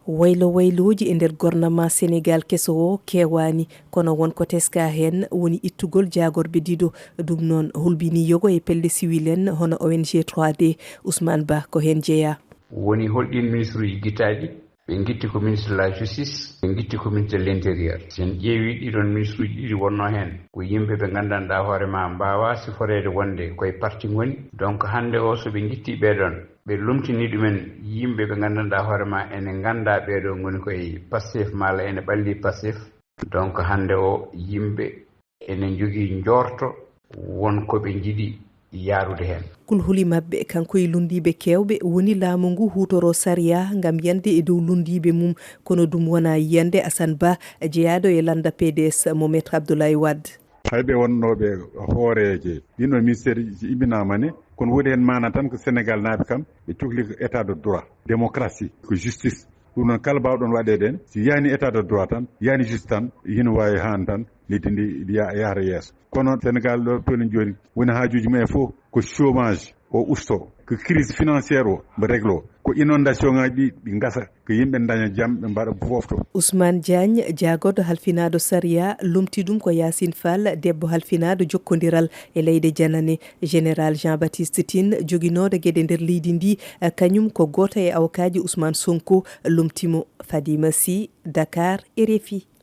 wayloji e nder gouvernement Sénégal keso o kewani kono wonko teska hen woni ittugol jagorbe dido dum non hulbini yogo e pelle civil en hono ONG 3D Ousmane Ba ko hen jeeya woni holdin ministre uji guittaji ɓe guitti ko ministre de la justice ɓe guitti ko ministre de l'intérieur sen ƴeewi ɗiɗon ministre uji ɗiɗi wonno hen ko yimɓe ɓe gandanɗa hoorema mbawa siforede wonde koye parti goni donc hande o so ɓe guitti ɓeɗon ɓe lumtini ɗumen yimɓe ɓe gandanɗa hoorema ene ganda ɓeɗo goni koye Pastef mala ene ɓalli Pastef donc hande o yimɓe ene jogui jorto wonko ɓe jiiɗi yarude hen kulhuli mabbe kanko e lundibe kewbe woni laamu ngu hutoro sariya ngam yande e dow lundibe mum kono dum wona yande Assane Ba jeyaado e landa PDS mo Maître Abdoulaye Wade haybe wonnobe hooreje dino ministère ibinamane kono wodi hen mana tan ko Sénégal naabe kam be cukli état de droit démocratie ko justice ɗum noon kala bawɗon waɗede si yani état de droit tan yani justice tan hino wawi han tan liddi ndi yahra yeeso kono Sénégal ɗo tolni joni woni haajuji mumen fof ko chômage o usto ko crise financiére o mbo réglo ko inondation ngaji ɗi gasa ko yimɓe daña jaam ɓe mbaɗa fofto. Ousmane Diagne jagodo halfinado Saria lumti ɗum ko Yassine Fall debbo halfinado jokkodiral e leyde janane général Jean-Baptiste Tine joginoɗo gueɗe nder leydi ndi kañum ko goto e awkaji Ousmane Sonko lumtimo. Fadima Sy, Dakar, RFI.